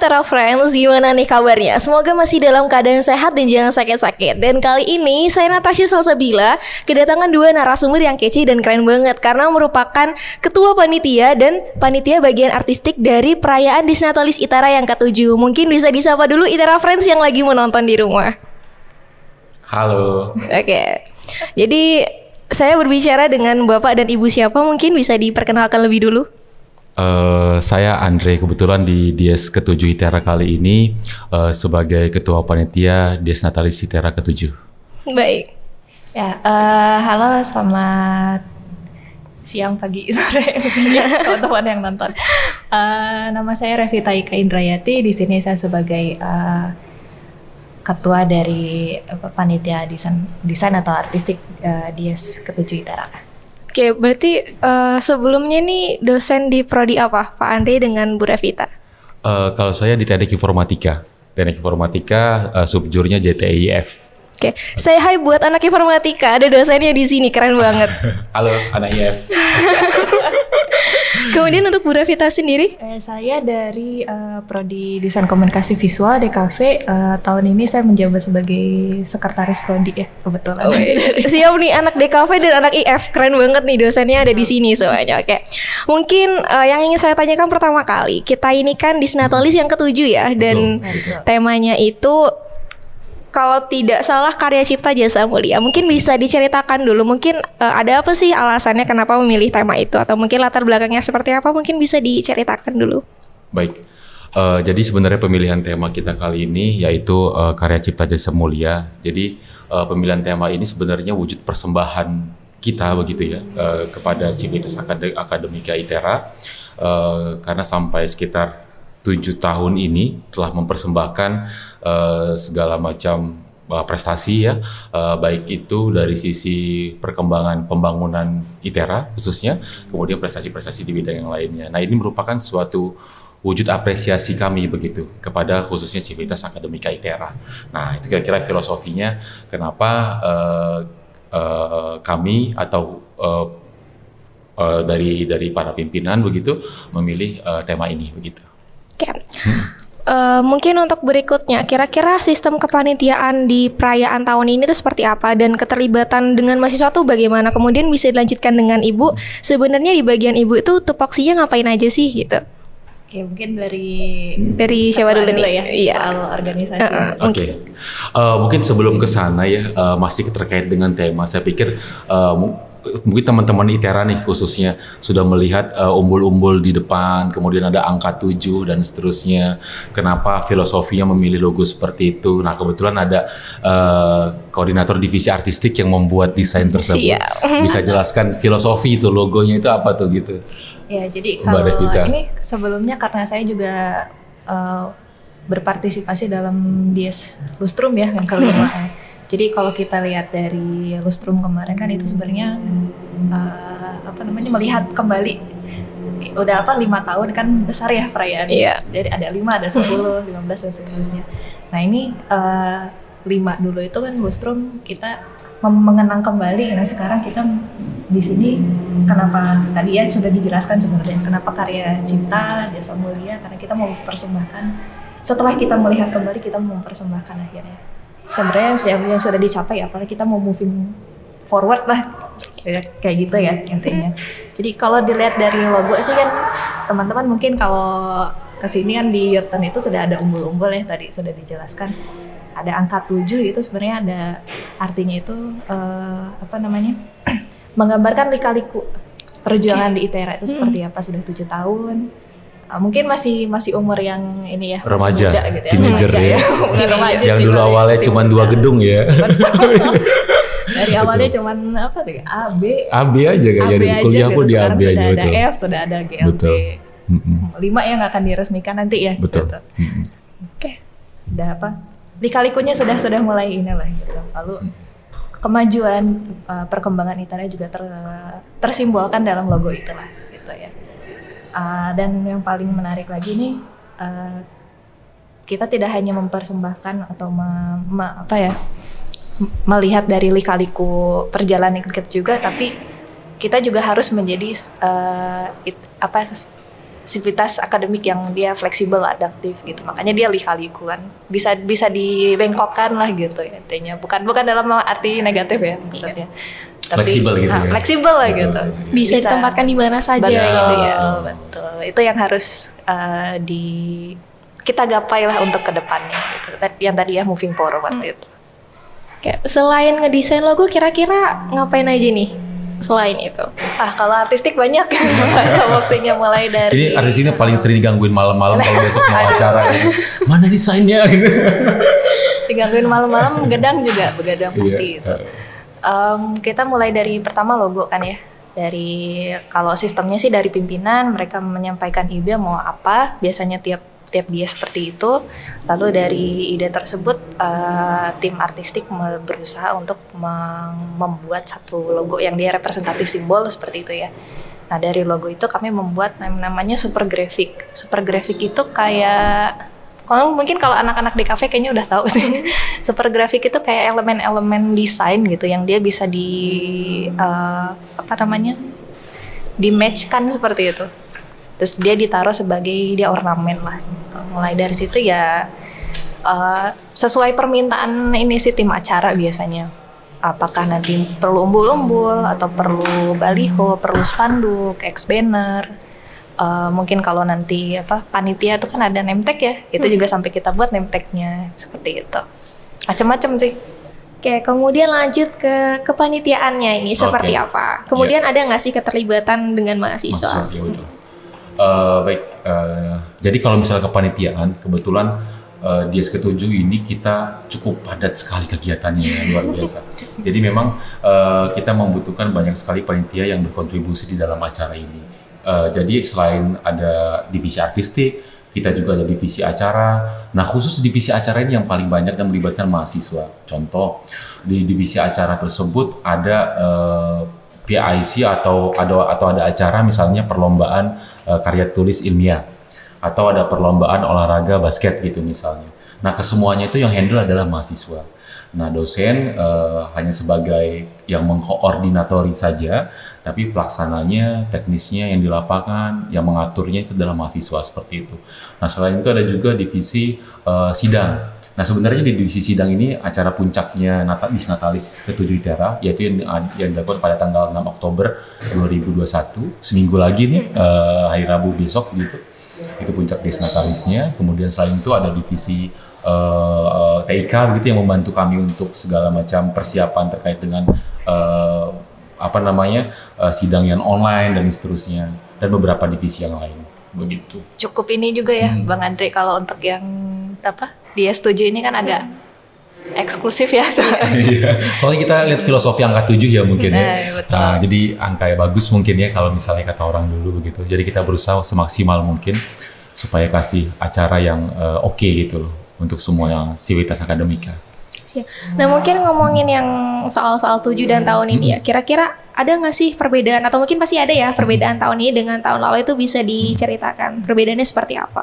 ITERA Friends, gimana nih kabarnya? Semoga masih dalam keadaan sehat dan jangan sakit-sakit. Dan kali ini saya Natasha Salsabila kedatangan dua narasumber yang kece dan keren banget karena merupakan ketua panitia dan panitia bagian artistik dari perayaan Disnatalis ITERA yang ke-7. Mungkin bisa disapa dulu ITERA Friends yang lagi menonton di rumah. Halo. Oke. Jadi saya berbicara dengan Bapak dan Ibu siapa? Mungkin bisa diperkenalkan lebih dulu. Saya Andre, kebetulan di Dies ke-7 ITERA kali ini sebagai ketua panitia Disnatalis ITERA ke-7. Baik. Ya, halo, selamat siang, pagi, sore, teman-teman yang nonton. Nama saya Revita Ika Indrayati. Di sini saya sebagai ketua dari panitia desain atau artistik Dies ke-7 ITERA. Oke, berarti sebelumnya nih dosen di prodi apa, Pak Andre dengan Bu Revita? Kalau saya di Teknik Informatika. Teknik Informatika, subjurnya JTIF. Oke, say hi buat anak informatika. Ada dosennya di sini, keren banget. Halo, anak IF. Kemudian untuk Bu Revita sendiri? Saya dari prodi Desain Komunikasi Visual DKV. Tahun ini saya menjabat sebagai sekretaris prodi ya, kebetulan. Oh, siap nih, anak DKV dan anak IF. Keren banget nih dosennya ada di sini semuanya. Oke. Mungkin yang ingin saya tanyakan pertama kali, kita ini kan Disnatalis yang ke-7 ya, dan Betul. temanya itu kalau tidak salah karya cipta jasa mulia. Mungkin bisa diceritakan dulu. Mungkin ada apa sih alasannya kenapa memilih tema itu? Atau mungkin latar belakangnya seperti apa? Mungkin bisa diceritakan dulu. Baik. Jadi sebenarnya pemilihan tema kita kali ini yaitu karya cipta jasa mulia. Jadi pemilihan tema ini sebenarnya wujud persembahan kita begitu ya kepada Sivitas Akademika ITERA karena sampai sekitar 7 tahun ini telah mempersembahkan segala macam prestasi ya, baik itu dari sisi perkembangan pembangunan ITERA khususnya, kemudian prestasi-prestasi di bidang yang lainnya. Nah, ini merupakan suatu wujud apresiasi kami begitu kepada khususnya Civitas Akademika ITERA. Nah, itu kira-kira filosofinya kenapa kami atau dari para pimpinan begitu memilih tema ini begitu. Oke. Mungkin untuk berikutnya, kira-kira sistem kepanitiaan di perayaan tahun ini itu seperti apa dan keterlibatan dengan mahasiswa itu bagaimana? Kemudian bisa dilanjutkan dengan Ibu. Sebenarnya di bagian Ibu itu tupoksinya ngapain aja sih gitu? Oke, mungkin dari siapa dulu nih? Ya, iya. soal organisasi. Oke. Mungkin sebelum ke sana ya, masih terkait dengan tema. Saya pikir mungkin teman-teman ITERA nih khususnya sudah melihat umbul-umbul di depan, kemudian ada angka 7 dan seterusnya. Kenapa filosofinya memilih logo seperti itu? Nah, kebetulan ada koordinator divisi artistik yang membuat desain tersebut. Siap. Bisa jelaskan filosofi itu, logonya itu apa tuh gitu? Ya, jadi kalau ini sebelumnya karena saya juga berpartisipasi dalam Dies Lustrum ya yang kelima. Jadi kalau kita lihat dari Lustrum kemarin kan itu sebenarnya melihat kembali udah 5 tahun kan besar ya perayaan. Iya. Jadi ada 5, ada 10, 15 dan seterusnya. Nah, ini 5 dulu itu kan Lustrum kita mengenang kembali. Nah, sekarang kita di sini kenapa tadi ya sudah dijelaskan sebenarnya kenapa karya cipta jasa mulia, karena kita mau mempersembahkan setelah kita melihat kembali kita mau mempersembahkan akhirnya sebenarnya yang sudah dicapai, apalagi kita mau moving forward lah ya, kayak gitu ya intinya. Jadi kalau dilihat dari logo sih kan teman-teman mungkin kalau kesini kan di Yurten itu sudah ada umbul-umbul ya, tadi sudah dijelaskan ada angka 7 itu sebenarnya ada artinya itu menggambarkan lika-liku perjuangan di ITERA itu seperti apa sudah 7 tahun. Mungkin masih umur yang ini ya remaja, muda gitu ya, teenager ya. Remaja yang dulu awalnya cuma 2 gedung ya. Dari awalnya cuma apa tuh? AB aja kayaknya di kuliah pun di AB aja sudah betul. ada F, sudah ada GLP. Betul. 5 yang akan diresmikan nanti ya. Betul. Gitu. Oke. Sudah apa? Lika-likunya sudah mulai inilah gitu. Lalu kemajuan perkembangan ITERA juga tersimbolkan dalam logo itulah gitu ya. Dan yang paling menarik lagi nih, kita tidak hanya mempersembahkan atau melihat dari lika-liku perjalanan kita juga, tapi kita juga harus menjadi sivitas akademik yang dia fleksibel, adaptif gitu. Makanya dia lika-liku kan. Bisa dibengkokkan lah gitu ya intinya. Bukan dalam arti negatif ya maksudnya. Tapi, fleksibel gitu ya. Fleksibel lah gitu. Bisa ditempatkan di mana saja betul, gitu ya. Betul. Itu yang harus kita gapai lah untuk kedepannya gitu. Yang tadi ya moving forward itu. Oke, selain ngedesain logo kira-kira ngapain aja nih selain itu? Kalau artistik banyak opsinya mulai dari. Ini artis ini paling sering digangguin malam-malam kalau besok mau acara gitu. Mana desainnya gitu. Digangguin malam-malam, begadang pasti itu. Kita mulai dari pertama logo kan ya. Dari kalau sistemnya sih dari pimpinan, mereka menyampaikan ide mau apa, biasanya tiap dia seperti itu. Lalu dari ide tersebut tim artistik berusaha untuk membuat satu logo yang dia representatif simbol seperti itu ya. Nah dari logo itu kami membuat namanya super graphic. Super graphic itu kayak kalau anak-anak di kafe kayaknya udah tahu sih. Super graphic itu kayak elemen-elemen desain gitu yang dia bisa di matchkan seperti itu. Terus dia ditaruh sebagai ornamen lah. Mulai dari situ ya sesuai permintaan ini sih tim acara biasanya. Apakah nanti perlu umbul-umbul atau perlu baliho, perlu spanduk, X banner. Mungkin kalau nanti panitia itu kan ada name tag ya, itu juga sampai kita buat name tagnya seperti itu. Macam-macam sih. Oke, kemudian lanjut ke kepanitiaannya ini seperti apa? Kemudian ada nggak sih keterlibatan dengan mahasiswa? Ya betul. Baik, jadi kalau misalnya kepanitiaan, kebetulan di S7 ini kita cukup padat sekali kegiatannya ya, luar biasa. Jadi memang kita membutuhkan banyak sekali panitia yang berkontribusi di dalam acara ini. Jadi selain ada divisi artistik, kita juga ada divisi acara. Nah khusus divisi acara ini yang paling banyak dan melibatkan mahasiswa. Contoh, di divisi acara tersebut ada PIC atau ada acara misalnya perlombaan karya tulis ilmiah atau ada perlombaan olahraga basket gitu misalnya. Nah kesemuanya itu yang handle adalah mahasiswa. Nah dosen hanya sebagai yang mengkoordinatori saja, tapi pelaksananya, teknisnya yang di lapangan, yang mengaturnya itu adalah mahasiswa seperti itu. Nah selain itu ada juga divisi sidang. Nah sebenarnya di divisi sidang ini acara puncaknya Natalis ke-7 ITERA, yaitu yang dilakukan pada tanggal 6 Oktober 2021, seminggu lagi nih, hari Rabu besok gitu. Itu puncak Natalisnya. Kemudian selain itu ada divisi TIK begitu yang membantu kami untuk segala macam persiapan terkait dengan sidang yang online dan seterusnya, dan beberapa divisi yang lain begitu. Cukup ini juga ya Bang Andre, kalau untuk yang dia setuju ini kan agak eksklusif ya soalnya kita lihat filosofi angka 7 ya mungkin ya. Betul. Jadi angka yang bagus mungkin ya kalau misalnya kata orang dulu begitu. Jadi kita berusaha semaksimal mungkin supaya kasih acara yang oke gitu loh untuk semua yang sivitas akademika. Nah mungkin ngomongin yang soal 7 dan tahun ini ya, kira-kira ada nggak sih perbedaan, atau mungkin pasti ada ya perbedaan tahun ini dengan tahun lalu, itu bisa diceritakan perbedaannya seperti apa?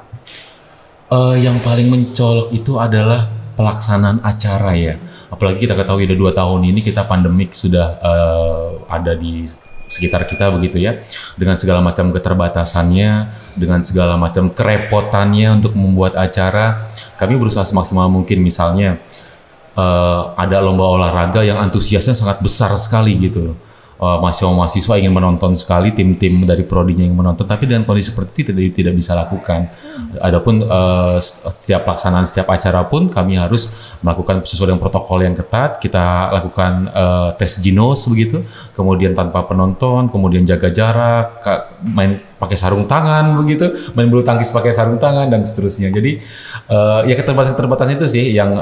Yang paling mencolok itu adalah pelaksanaan acara ya. Apalagi kita ketahui ada 2 tahun ini kita pandemik sudah ada di sekitar kita begitu ya. Dengan segala macam keterbatasannya, dengan segala macam kerepotannya untuk membuat acara, kami berusaha semaksimal mungkin. Misalnya ada lomba olahraga yang antusiasnya sangat besar sekali gitu loh. Mahasiswa ingin menonton sekali, tim-tim dari prodinya yang menonton, tapi dengan kondisi seperti itu tidak bisa lakukan. Adapun setiap pelaksanaan setiap acara pun kami harus melakukan sesuai dengan protokol yang ketat. Kita lakukan tes ginos begitu, kemudian tanpa penonton, kemudian jaga jarak, main pakai sarung tangan begitu, main bulu tangkis pakai sarung tangan dan seterusnya. Jadi ya keterbatasan itu sih yang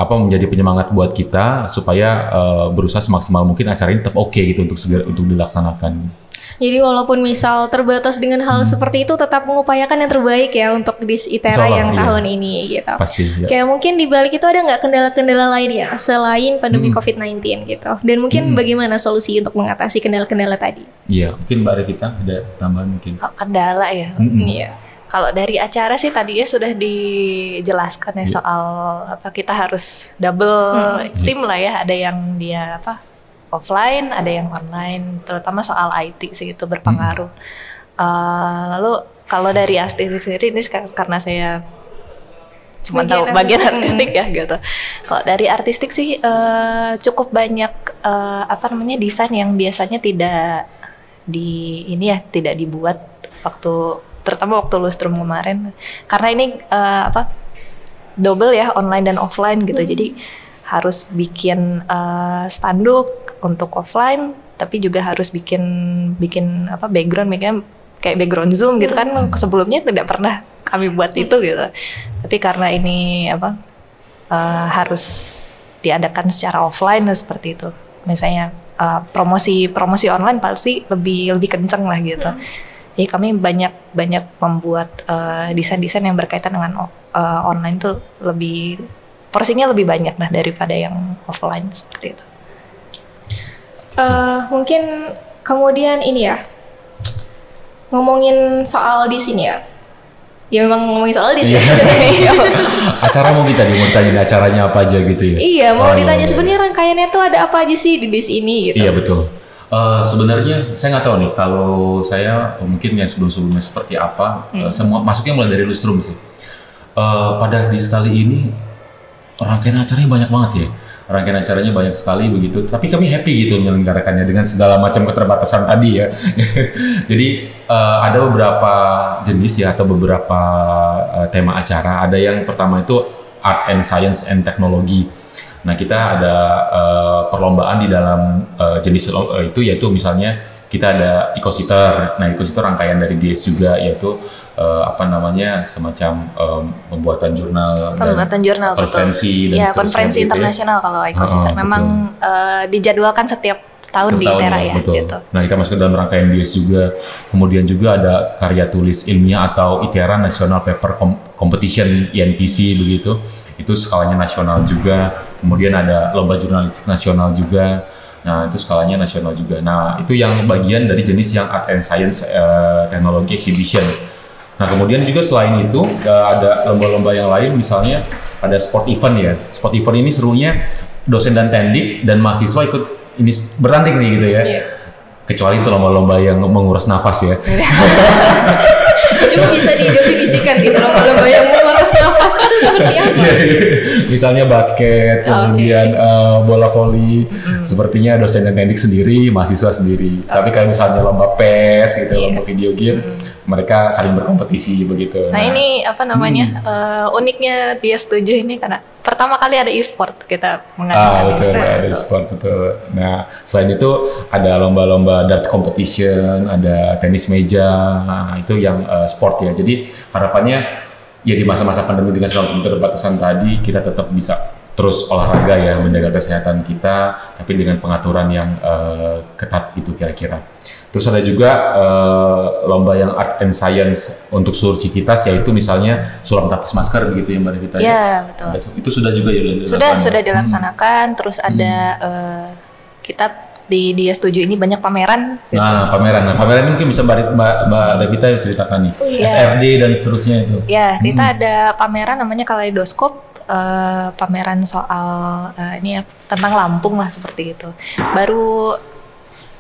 menjadi penyemangat buat kita supaya berusaha semaksimal mungkin acara ini tetap oke gitu untuk dilaksanakan. Jadi walaupun misal terbatas dengan hal seperti itu, tetap mengupayakan yang terbaik ya untuk di ITERA yang tahun ini gitu. Pasti. Ya. Kayak mungkin di balik itu ada nggak kendala-kendala lain ya selain pandemi COVID-19 gitu. Dan mungkin bagaimana solusi untuk mengatasi kendala-kendala tadi? Iya, mungkin Mbak Revita ada tambahan mungkin. Kendala ya. Iya. Kalau dari acara sih tadinya sudah dijelaskan ya soal kita harus double tim lah ya. Ada yang dia offline, ada yang online. Terutama soal IT sih itu berpengaruh. Lalu kalau dari artistik sendiri ini karena saya cuma tahu Bagian bagian artistik. artistik ya gitu. Kalau dari artistik sih cukup banyak desain yang biasanya tidak tidak dibuat terutama waktu lustrum kemarin, karena ini double ya, online dan offline gitu. Jadi harus bikin spanduk untuk offline, tapi juga harus bikin background kayak background Zoom gitu kan. Sebelumnya tidak pernah kami buat itu gitu. Tapi karena ini harus diadakan secara offline seperti itu. Misalnya promosi online pasti lebih kenceng lah gitu. Jadi kami banyak membuat desain-desain yang berkaitan dengan online tuh porsinya lebih banyak lah daripada yang offline seperti itu. Mungkin kemudian ini ya, ngomongin soal di sini ya. Ya memang ngomongin soal di sini. Acara mau kita mau tanya acaranya apa aja gitu ya? Iya, mau ditanya sebenarnya rangkaiannya tuh ada apa aja sih di ini gitu. Iya betul. Sebenarnya saya nggak tahu nih, kalau saya mungkin yang sebelumnya seperti apa. Semua masuknya mulai dari lustrum sih. Pada di sekali ini rangkaian acaranya banyak banget ya. Rangkaian acaranya banyak sekali begitu. Tapi kami happy gitu menyelenggarakannya dengan segala macam keterbatasan tadi ya. Jadi ada beberapa jenis ya, atau beberapa tema acara. Ada yang pertama itu Art and Science and Technology. Nah, kita ada perlombaan di dalam jenis itu, yaitu misalnya kita ada Ecositter. Nah, Ecositter rangkaian dari DS juga, yaitu semacam pembuatan jurnal, konferensi dan ya, seterusnya konferensi gitu internasional ya. Kalau Ecositter memang dijadwalkan setiap tahun di ITERA ya, betul. gitu. Nah, kita masuk ke dalam rangkaian DS juga. Kemudian juga ada karya tulis ilmiah atau ITERA National Paper Competition INPC begitu. Itu skalanya nasional juga. Kemudian ada lomba jurnalistik nasional juga. Nah, itu skalanya nasional juga. Nah, itu yang bagian dari jenis yang Art and Science Technology Exhibition. Nah, kemudian juga selain itu ada lomba-lomba yang lain, misalnya ada sport event ya. Sport event ini serunya dosen dan tendik dan mahasiswa ikut ini bertanding nih gitu ya. Iya. Kecuali itu lomba-lomba yang menguras nafas ya. Cuma bisa didefinisikan gitu lomba-lomba yang menguras nafas itu seperti apa? Misalnya basket, kemudian bola voli, sepertinya dosen dan tendik sendiri, mahasiswa sendiri. Tapi kalau misalnya lomba PES gitu, lomba video game, mereka saling berkompetisi begitu. Nah, ini uniknya dia setuju ini karena pertama kali ada e-sport, kita mengadakan betul, ada e-sport betul. Nah, selain itu ada lomba-lomba dart competition, ada tenis meja, nah, itu yang sport ya. Jadi harapannya ya di masa-masa pandemi dengan segala keterbatasan tadi, kita tetap bisa terus olahraga ya, menjaga kesehatan kita, tapi dengan pengaturan yang ketat gitu kira-kira. Terus ada juga lomba yang Art and Science untuk seluruh civitas, yaitu misalnya sulap tapis masker begitu ya Mbak Revita? Ya, betul. Itu sudah juga ya? Sudah dilaksanakan. Terus ada kita di Dia Setuju ini banyak pameran. Gitu. Nah, pameran ini mungkin bisa Mbak Revita ceritakan nih. SRD dan seterusnya itu. Ya, kita ada pameran namanya Kaleidoskop. Pameran soal ini ya, tentang Lampung lah seperti itu. Baru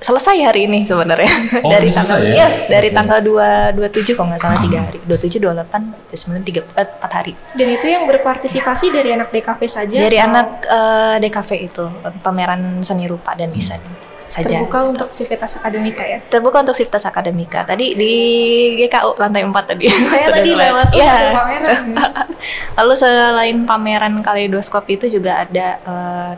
selesai hari ini sebenarnya. Dari tanggal dari tanggal 27 kalau nggak salah 3 hari. 27, 28, 29, 4 hari. Dan itu yang berpartisipasi dari anak DKV saja? Dari anak DKV itu, pameran seni rupa dan desain saja. Terbuka untuk Civitas Akademika ya? Terbuka untuk Civitas Akademika. Tadi di GKU lantai 4 tadi. Saya tadi lewat pameran. Lalu selain pameran Kaleidoskop itu juga ada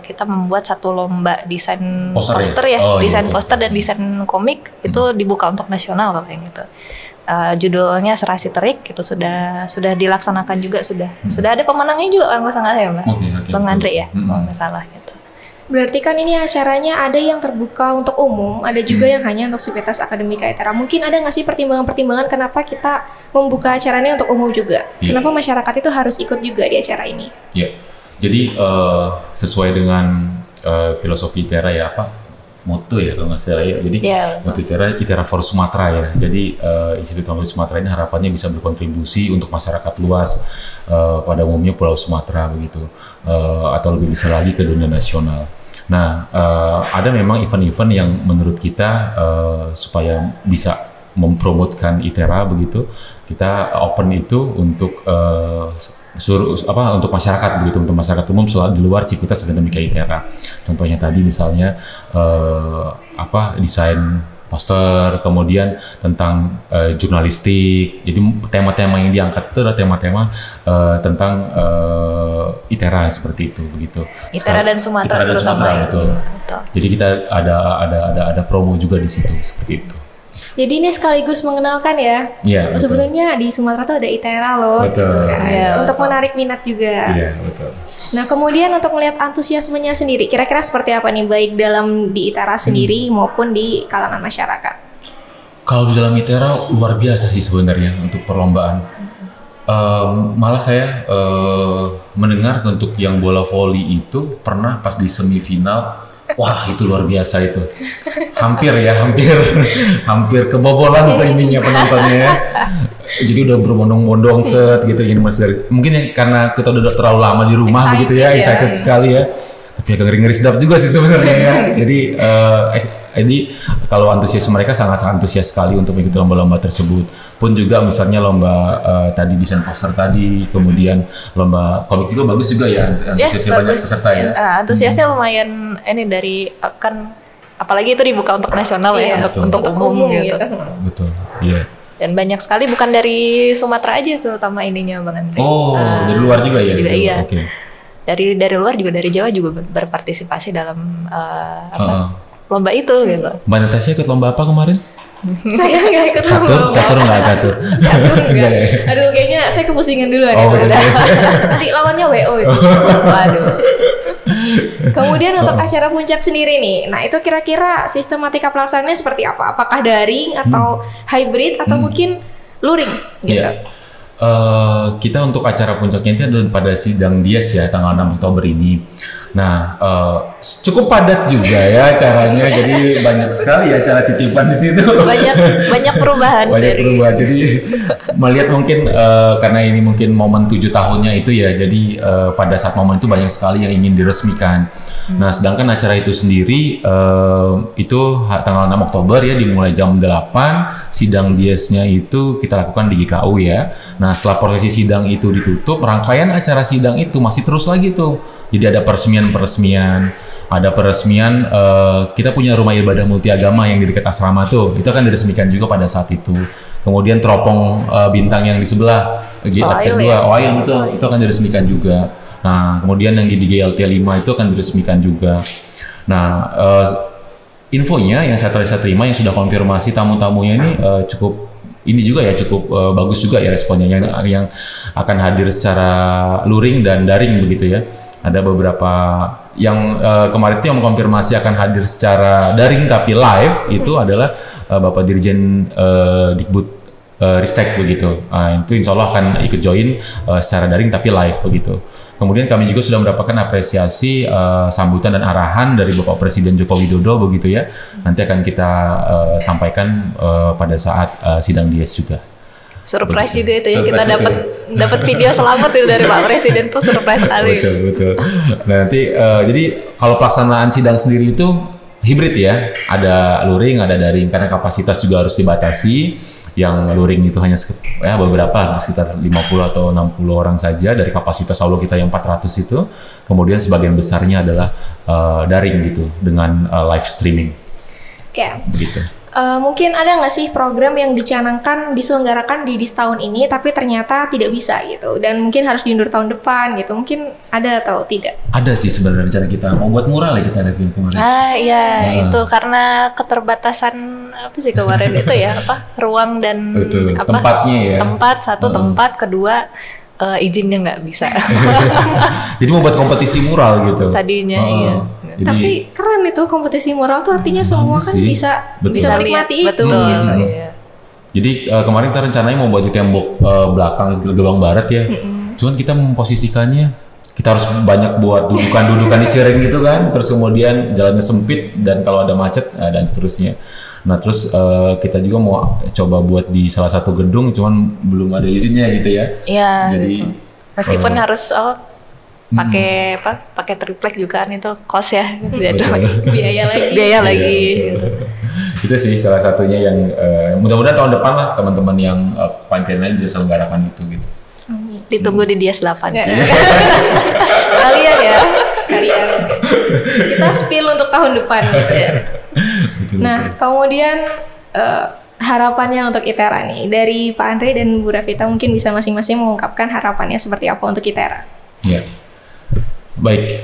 kita membuat satu lomba desain poster ya, desain poster dan desain komik itu dibuka untuk nasional kalau yang itu. Judulnya Serasi Terik itu sudah dilaksanakan juga, sudah ada pemenangnya juga kalau nggak salah ya Mbak. Bang Andre ya kalau nggak salah gitu. Berarti kan ini acaranya ada yang terbuka untuk umum, ada juga yang hanya untuk Civitas Akademika ITERA. Mungkin ada nggak sih pertimbangan-pertimbangan kenapa kita membuka acaranya untuk umum juga? Kenapa masyarakat itu harus ikut juga di acara ini? Ya, jadi sesuai dengan filosofi ITERA ya, moto ya kalau nggak salah ya. Jadi moto ITERA for Sumatera ya. Jadi Institut Teknologi Sumatera ini harapannya bisa berkontribusi untuk masyarakat luas pada umumnya Pulau Sumatera begitu, atau lebih besar lagi ke dunia nasional. Nah, ada memang event-event yang menurut kita supaya bisa mempromotkan ITERA begitu, kita open itu untuk untuk masyarakat begitu, untuk masyarakat umum di luar Civitas Akademika ITERA. Contohnya tadi misalnya desain poster, kemudian tentang jurnalistik. Jadi tema-tema yang diangkat itu adalah tema-tema tentang ITERA seperti itu begitu. ITERA dan Sumatera terutama. Betul. Jadi kita ada promo juga di situ seperti itu. Jadi ini sekaligus mengenalkan ya. Iya. Sebenarnya di Sumatera tuh ada ITERA loh. Betul. Gitu kan. Ya, untuk menarik minat juga. Iya, betul. Nah, kemudian untuk melihat antusiasmenya sendiri, kira-kira seperti apa nih, baik dalam di ITERA sendiri maupun di kalangan masyarakat? Kalau di dalam ITERA luar biasa sih sebenarnya untuk perlombaan. Malah saya mendengar untuk yang bola voli itu pernah pas di semifinal, wah itu luar biasa itu. Hampir kebobolan ke ininya penontonnya ya. Jadi udah berbondong-bondong set gitu ini mungkin ya karena kita udah terlalu lama di rumah begitu ya, excited sekali ya. Tapi agak ngeri-ngeri sedap juga sih sebenarnya ya. Jadi kalau antusias mereka sangat-sangat antusias sekali untuk mengikuti lomba-lomba tersebut. Pun juga misalnya lomba tadi desain poster tadi, kemudian lomba komik juga bagus juga ya, antusiasnya banyak peserta ya. Antusiasnya lumayan ini dari apalagi itu dibuka untuk nasional ya, untuk umum gitu. Betul, iya. Dan banyak sekali bukan dari Sumatera aja terutama ininya Bang Andre. Oh, dari luar juga ya? Iya. Okay. Dari luar juga, dari Jawa juga berpartisipasi dalam lomba itu gitu. Mbak Natasha ikut lomba apa kemarin? Saya nggak ikut lomba. Catur nggak? Aduh, kayaknya saya kepusingan dulu nanti lawannya WO itu. Waduh. Kemudian untuk acara puncak sendiri nih, nah itu kira-kira sistematika pelaksanaannya seperti apa? Apakah daring atau hybrid atau mungkin luring gitu? Yeah. Kita untuk acara puncaknya itu adalah pada sidang Dias ya, tanggal 6 Oktober ini. Nah, cukup padat juga ya acaranya, jadi banyak sekali acara titipan di situ. Banyak perubahan. Jadi melihat mungkin karena ini mungkin momen 7 tahunnya itu ya, jadi pada saat momen itu banyak sekali yang ingin diresmikan. Nah, sedangkan acara itu sendiri itu tanggal 6 Oktober ya, dimulai jam 8, sidang Diasnya itu kita lakukan di GKU ya. Nah, setelah prosesi sidang itu ditutup, rangkaian acara sidang itu masih terus lagi tuh. Jadi ada peresmian, kita punya rumah ibadah multiagama yang di dekat asrama tuh, itu akan diresmikan juga pada saat itu. Kemudian teropong bintang yang di sebelah, OAIL betul, itu akan diresmikan juga. Nah, kemudian yang di GLT 5 itu akan diresmikan juga. Nah, infonya yang saya terima yang sudah konfirmasi tamu-tamunya ini cukup bagus juga ya responnya, yang akan hadir secara luring dan daring begitu ya. Ada beberapa yang kemarin itu yang mengkonfirmasi akan hadir secara daring tapi live itu adalah Bapak Dirjen Dikbud Ristek begitu. Itu insya Allah akan ikut join secara daring tapi live begitu. Kemudian kami juga sudah mendapatkan apresiasi sambutan dan arahan dari Bapak Presiden Joko Widodo begitu ya. Nanti akan kita sampaikan pada saat sidang Dias juga. Surprise juga itu ya, kita dapat video selamat itu dari Pak Presiden tuh, surprise sekali. Betul. Nah, nanti jadi kalau pelaksanaan sidang sendiri itu hibrid ya, ada luring, ada daring karena kapasitas juga harus dibatasi. Yang luring itu hanya beberapa, sekitar 50 atau 60 orang saja dari kapasitas aula kita yang 400 itu. Kemudian sebagian besarnya adalah daring gitu dengan live streaming. Oke. Gitu. Mungkin ada nggak sih program yang dicanangkan diselenggarakan di tahun ini tapi ternyata tidak bisa gitu, dan mungkin harus diundur tahun depan gitu, mungkin ada atau tidak? Ada sih sebenarnya rencana kita mau buat mural ya, kita ada kemarin. Itu karena keterbatasan apa sih kemarin itu ya, ruang dan tempatnya ya. Tempat kedua izinnya nggak bisa. Jadi mau buat kompetisi mural gitu. Tadinya iya. Jadi, tapi keren itu kompetisi mural tuh, artinya semua kan bisa menikmati itu. Iya. Jadi kemarin kita rencananya mau buat di tembok belakang gerbang barat ya. Cuman kita memposisikannya, kita harus banyak buat dudukan di siring gitu kan. Terus kemudian jalannya sempit dan kalau ada macet dan seterusnya. Nah terus kita juga mau coba buat di salah satu gedung, cuman belum ada izinnya gitu ya. Iya. Jadi gitu. Meskipun harus pakai triplek juga kan, itu kos ya. Biaya lagi. Gitu. Itu sih salah satunya yang mudah-mudahan tahun depan lah teman-teman yang panitia lain bisa selenggarakan itu gitu. Ditunggu di Dias 8. Sekalian ya, sekalian. Kita spill untuk tahun depan gitu ya. Nah, kemudian harapannya untuk ITERA nih dari Pak Andre dan Bu Rafita mungkin bisa masing-masing mengungkapkan harapannya seperti apa untuk ITERA. Ya, baik.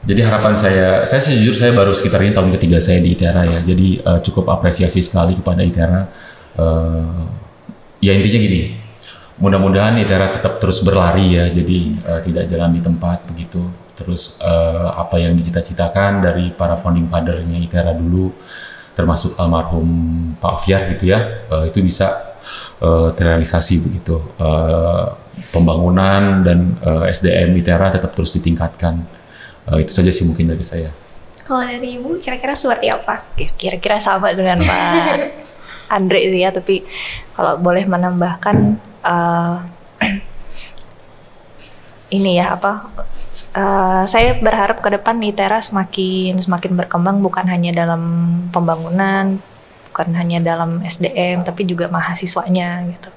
Jadi harapan saya sejujur saya baru sekitar ini tahun ketiga saya di ITERA ya. Jadi cukup apresiasi sekali kepada ITERA. Ya intinya gini, mudah-mudahan ITERA tetap terus berlari ya. Jadi tidak jalan di tempat begitu. Terus apa yang dicita-citakan dari para founding father-nya ITERA dulu, termasuk almarhum Pak Fiar gitu ya, itu bisa terrealisasi begitu. Pembangunan dan SDM ITERA tetap terus ditingkatkan. Itu saja sih mungkin dari saya. Kalau dari Ibu kira-kira seperti apa? Kira-kira sama dengan Pak Andre sih ya, tapi kalau boleh menambahkan ini ya saya berharap ke depan ITERA semakin berkembang, bukan hanya dalam pembangunan, bukan hanya dalam SDM, tapi juga mahasiswanya gitu,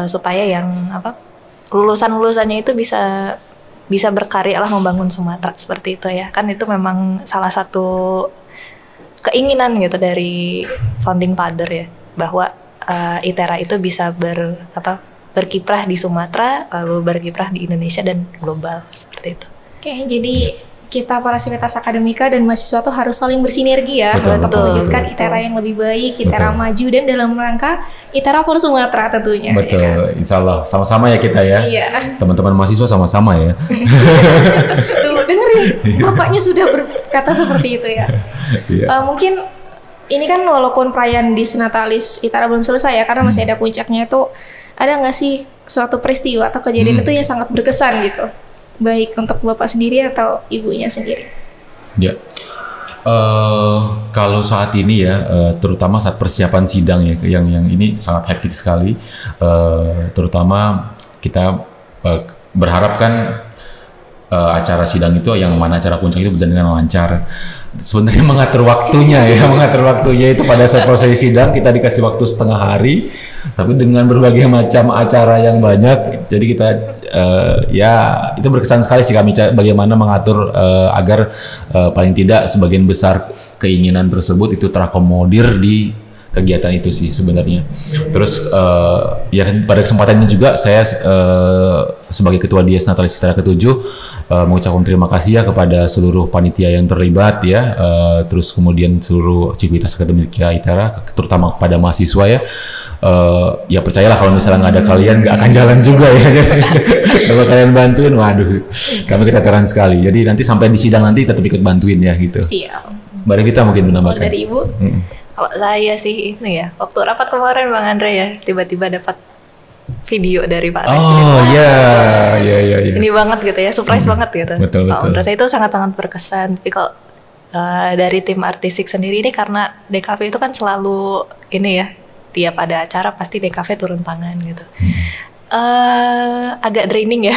supaya yang lulusannya itu bisa berkarya lah membangun Sumatera seperti itu ya. Kan itu memang salah satu keinginan gitu dari founding father ya, bahwa ITERA itu bisa berkiprah di Sumatera, lalu berkiprah di Indonesia dan global seperti itu. Oke, jadi kita para sivitas akademika dan mahasiswa tuh harus saling bersinergi ya untuk mewujudkan ITERA yang lebih baik, ITERA maju dan dalam rangka ITERA for Sumatera tentunya. Betul, ya kan? Insya Allah sama-sama ya kita ya. Iya. Teman-teman mahasiswa sama-sama ya. Tuh dengerin, bapaknya sudah berkata seperti itu ya. Iya. Mungkin ini kan walaupun perayaan Disnatalis ITERA belum selesai ya, karena masih ada puncaknya itu. Ada nggak sih suatu peristiwa atau kejadian itu yang sangat berkesan gitu, baik untuk Bapak sendiri atau Ibunya sendiri? Ya, kalau saat ini ya, terutama saat persiapan sidang ya, yang ini sangat hektik sekali. Terutama kita berharap kan acara sidang itu, yang mana acara puncak itu berjalan dengan lancar. Sebenarnya mengatur waktunya itu pada saat proses sidang kita dikasih waktu setengah hari, tapi dengan berbagai macam acara yang banyak, jadi kita ya itu berkesan sekali sih kami bagaimana mengatur agar paling tidak sebagian besar keinginan tersebut itu terakomodir di kegiatan itu sih sebenarnya. Terus ya pada kesempatan ini juga saya sebagai Ketua Dies Natalis ITERA ke-7 mengucapkan terima kasih ya kepada seluruh panitia yang terlibat ya, terus kemudian seluruh civitas akademika ITERA, terutama kepada mahasiswa ya. Ya percayalah kalau misalnya nggak ada kalian nggak akan jalan juga ya. Kalau kalian bantuin, waduh, kami keteteran sekali. Jadi nanti sampai di sidang nanti tetap ikut bantuin ya gitu. Siap. Mbak Revita mungkin menambahkan. Dari Ibu? Kalau saya sih ini ya, waktu rapat kemarin Bang Andre ya, tiba-tiba dapat video dari Pak Presiden. Oh iya. Ini banget gitu ya, surprise banget gitu. Betul. Menurut saya itu sangat-sangat berkesan. Tapi kalau dari tim artistik sendiri ini, karena DKV itu kan selalu ini ya, tiap ada acara pasti DKV turun tangan gitu. Agak draining ya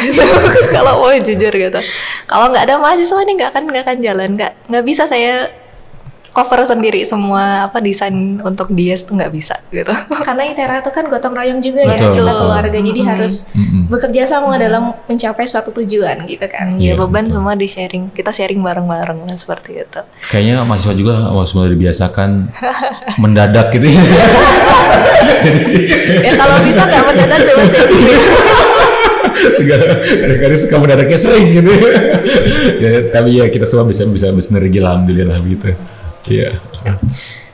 kalau mau jujur gitu. Kalau nggak ada mahasiswa ini nggak akan jalan, nggak bisa saya cover sendiri semua desain untuk Dies tuh nggak bisa gitu. Karena ITERA itu kan gotong royong juga ya, betul. kita keluarga, jadi harus bekerja sama dalam mencapai suatu tujuan gitu kan. Ya beban betul. Semua di sharing, kita sharing bareng-bareng lah seperti itu. Kayaknya mahasiswa juga semua dibiasakan mendadak gitu. Ya kalau bisa nggak mendadak coba sih. Segala kadang-kadang suka mendadaknya sering gitu. Ya, tapi ya kita semua bisa bersinergi alhamdulillah gitu. Iya.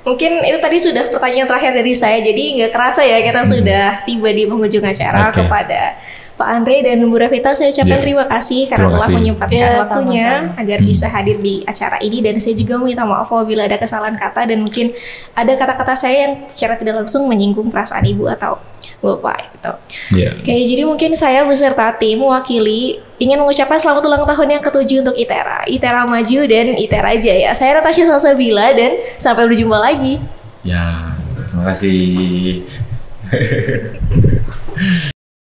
Mungkin itu tadi sudah pertanyaan terakhir dari saya, jadi nggak kerasa ya kita sudah tiba di penghujung acara. Kepada Pak Andre dan Bu Revita saya ucapkan terima kasih karena telah menyempatkan waktunya agar bisa hadir di acara ini, dan saya juga minta maaf apabila ada kesalahan kata dan mungkin ada kata-kata saya yang secara tidak langsung menyinggung perasaan Ibu atau Bapak gitu. Oke, jadi mungkin saya beserta tim mewakili ingin mengucapkan selamat ulang tahun yang ke-7 untuk ITERA. ITERA maju dan ITERA jaya. Saya Natasha Salsabila dan sampai berjumpa lagi. Ya, terima kasih.